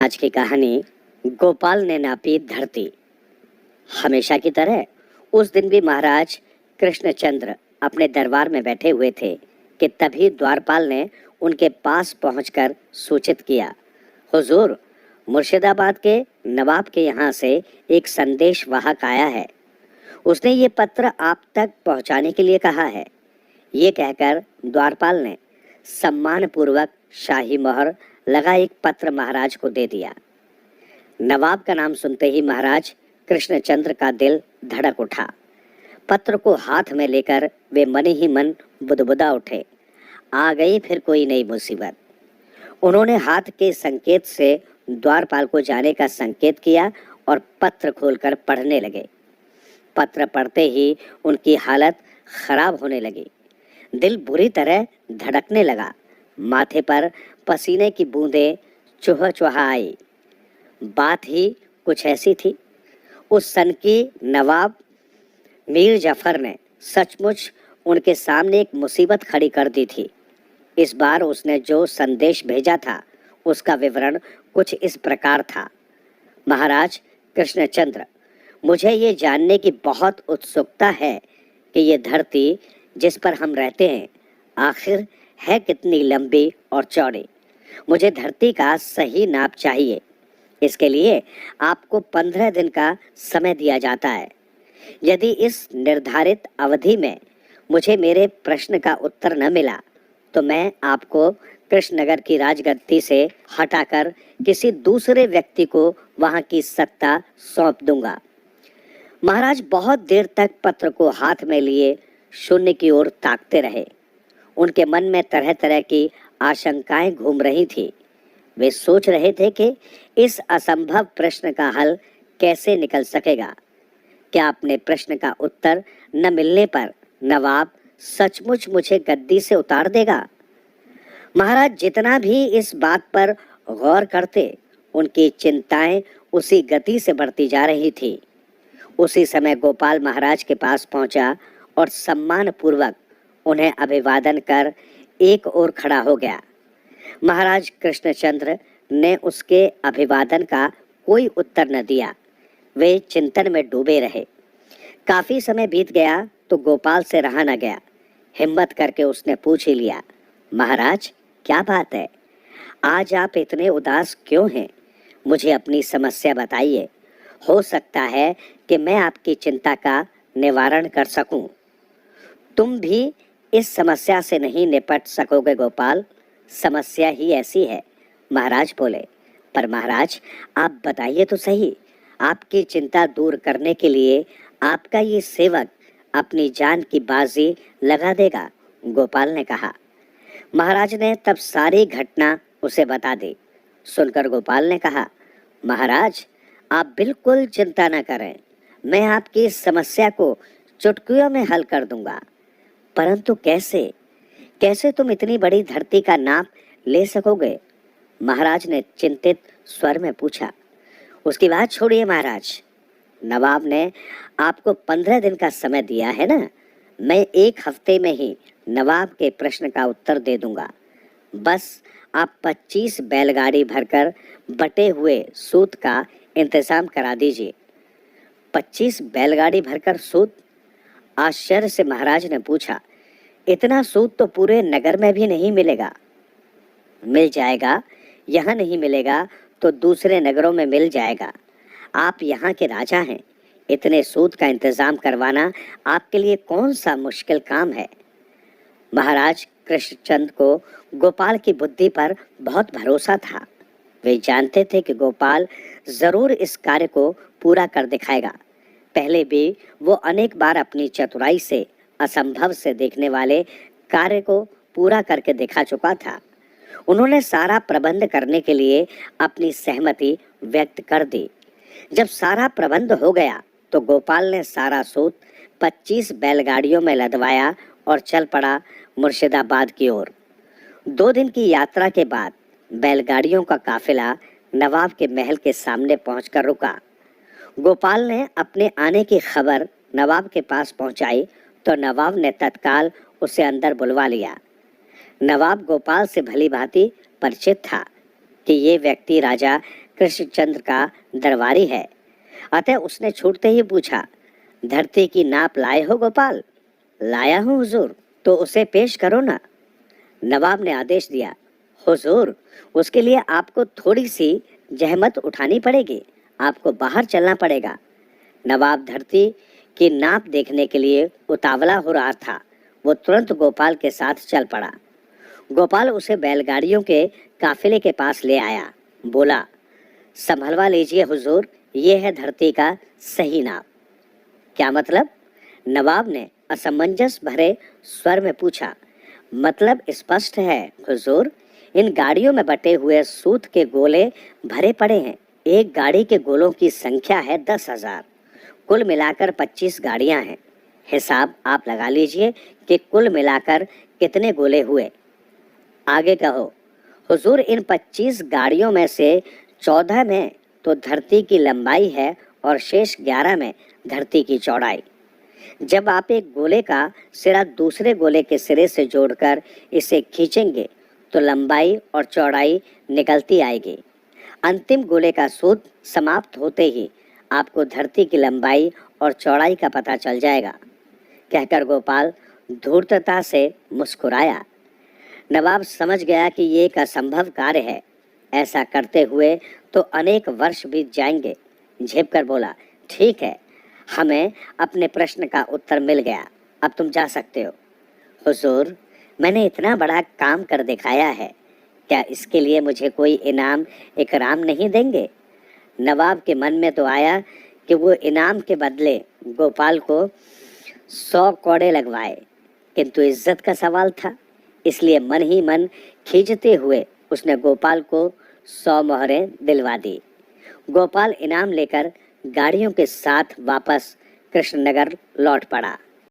आज की कहानी गोपाल ने नापी धरती। हमेशा की तरह उस दिन भी महाराज कृष्णचंद्र अपने दरबार में बैठे हुए थे कि तभी द्वारपाल ने उनके पास पहुंचकर सूचित किया, हुजूर, मुर्शिदाबाद के नवाब के यहाँ से एक संदेश वाहक आया है। उसने ये पत्र आप तक पहुंचाने के लिए कहा है। ये कहकर द्वारपाल ने सम्मानपूर्वक शाही मोहर लगा एक पत्र महाराज को दे दिया। नवाब का नाम सुनते ही महाराज कृष्णचंद्र का दिल धड़क उठा। पत्र को हाथ में लेकर वे मन ही मन बुदबुदा उठे, आ गई फिर कोई नई मुसीबत। उन्होंने हाथ के संकेत से द्वारपाल को जाने का संकेत किया और पत्र खोलकर पढ़ने लगे। पत्र पढ़ते ही उनकी हालत खराब होने लगी। दिल बुरी तरह धड़कने लगा। माथे पर पसीने की बूंदें चुह चुहा आई। बात ही कुछ ऐसी थी। उस सन की नवाब मीर जफर ने सचमुच उनके सामने एक मुसीबत खड़ी कर दी थी। इस बार उसने जो संदेश भेजा था उसका विवरण कुछ इस प्रकार था। महाराज कृष्णचंद्र, मुझे ये जानने की बहुत उत्सुकता है कि ये धरती जिस पर हम रहते हैं आखिर है कितनी लंबी और चौड़ी। मुझे धरती का सही नाप चाहिए। इसके लिए आपको 15 दिन का समय दिया जाता है। यदि इस निर्धारित अवधि में मुझे मेरे प्रश्न का उत्तर न मिला तो मैं आपको कृष्णनगर की राजगद्दी से हटाकर किसी दूसरे व्यक्ति को वहां की सत्ता सौंप दूंगा। महाराज बहुत देर तक पत्र को हाथ में लिए शून्य की ओर ताकते रहे। उनके मन में तरह तरह की आशंकाएं घूम रही थी। वे सोच रहे थे कि इस असंभव प्रश्न का हल कैसे निकल सकेगा। क्या अपने प्रश्न का उत्तर न मिलने पर नवाब सचमुच मुझे गद्दी से उतार देगा? महाराज जितना भी इस बात पर गौर करते, उनकी चिंताएं उसी गति से बढ़ती जा रही थी। उसी समय गोपाल महाराज के पास पहुंचा और सम्मान पूर्वक उन्हें अभिवादन कर एक ओर खड़ा हो गया। महाराज कृष्णचंद्र ने उसके अभिवादन का कोई उत्तर न दिया। वे चिंतन में डूबे रहे। काफी समय बीत गया तो गोपाल से रहा न गया। हिम्मत करके उसने पूछ ही लिया, महाराज क्या बात है? आज आप इतने उदास क्यों हैं? मुझे अपनी समस्या बताइए। हो सकता है कि मैं आपकी चिंता का निवारण कर सकूं। तुम भी इस समस्या से नहीं निपट सकोगे गोपाल। समस्या ही ऐसी है, महाराज बोले। पर महाराज आप बताइए तो सही, आपकी चिंता दूर करने के लिए आपका ये सेवक अपनी जान की बाजी लगा देगा, गोपाल ने कहा। महाराज ने तब सारी घटना उसे बता दी। सुनकर गोपाल ने कहा, महाराज आप बिल्कुल चिंता न करें, मैं आपकी इस समस्या को चुटकियों में हल कर दूंगा। परंतु कैसे कैसे तुम इतनी बड़ी धरती का नाप ले सकोगे? महाराज ने चिंतित स्वर में पूछा। उसकी बात छोड़िए महाराज, नवाब ने आपको 15 दिन का समय दिया है ना। मैं 1 हफ्ते में ही नवाब के प्रश्न का उत्तर दे दूंगा। बस आप 25 बैलगाड़ी भरकर बटे हुए सूत का इंतजाम करा दीजिए। 25 बैलगाड़ी भरकर सूत? आश्चर्य से महाराज ने पूछा, इतना सूत तो पूरे नगर में भी नहीं मिलेगा। मिल जाएगा, यहाँ नहीं मिलेगा तो दूसरे नगरों में मिल जाएगा। आप यहाँ के राजा हैं, इतने सूत का इंतजाम करवाना आपके लिए कौन सा मुश्किल काम है। महाराज कृष्णचंद्र को गोपाल की बुद्धि पर बहुत भरोसा था। वे जानते थे कि गोपाल जरूर इस कार्य को पूरा कर दिखाएगा। पहले भी वो अनेक बार अपनी चतुराई से असंभव से देखने वाले कार्य को पूरा करके दिखा चुका था। उन्होंने सारा प्रबंध करने के लिए अपनी सहमति व्यक्त कर दी। जब सारा प्रबंध हो गया तो गोपाल ने सारा सूत 25 बैलगाड़ियों में लदवाया और चल पड़ा मुर्शिदाबाद की ओर। 2 दिन की यात्रा के बाद बैलगाड़ियों का काफिला नवाब के महल के सामने पहुंचकर रुका। गोपाल ने अपने आने की खबर नवाब के पास पहुंचाई तो नवाब ने तत्काल उसे अंदर बुलवा लिया। नवाब गोपाल से भली भांति परिचित था कि ये व्यक्ति राजा कृष्णचंद्र का दरबारी है। अतः उसने छूटते ही पूछा, धरती की नाप लाए हो गोपाल? लाया हूँ हुजूर। तो उसे पेश करो ना। नवाब ने आदेश दिया, हुजूर, उसके लिए आपको थोड़ी सी जहमत उठानी पड़ेगी, आपको बाहर चलना पड़ेगा। नवाब धरती की नाप देखने के लिए उतावला हो रहा था। वो तुरंत गोपाल के साथ चल पड़ा। गोपाल उसे बैलगाड़ियों के काफिले के पास ले आया। बोला, संभलवा लीजिए हुजूर, ये है धरती का सही नाप। क्या मतलब? नवाब ने असमंजस भरे स्वर में पूछा। मतलब स्पष्ट है हुजूर, इन गाड़ियों में बटे हुए सूत के गोले भरे पड़े हैं। एक गाड़ी के गोलों की संख्या है 10,000। कुल मिलाकर 25 गाड़ियां हैं। हिसाब आप लगा लीजिए कि कुल मिलाकर कितने गोले हुए। आगे कहो। हुजूर, इन 25 गाड़ियों में से 14 में तो धरती की लंबाई है और शेष 11 में धरती की चौड़ाई। जब आप एक गोले का सिरा दूसरे गोले के सिरे से जोड़कर इसे खींचेंगे तो लंबाई और चौड़ाई निकलती आएगी। अंतिम गोले का सूत समाप्त होते ही आपको धरती की लंबाई और चौड़ाई का पता चल जाएगा। कहकर गोपाल धूर्तता से मुस्कुराया। नवाब समझ गया कि ये एक असंभव कार्य है। ऐसा करते हुए तो अनेक वर्ष बीत जाएंगे। झेप कर बोला, ठीक है, हमें अपने प्रश्न का उत्तर मिल गया, अब तुम जा सकते हो। हुजूर, मैंने इतना बड़ा काम कर दिखाया है, क्या इसके लिए मुझे कोई इनाम इकराम नहीं देंगे? नवाब के मन में तो आया कि वो इनाम के बदले गोपाल को 100 कौड़े लगवाए, किंतु इज्जत का सवाल था, इसलिए मन ही मन खींचते हुए उसने गोपाल को 100 मोहरें दिलवा दी। गोपाल इनाम लेकर गाड़ियों के साथ वापस कृष्णनगर लौट पड़ा।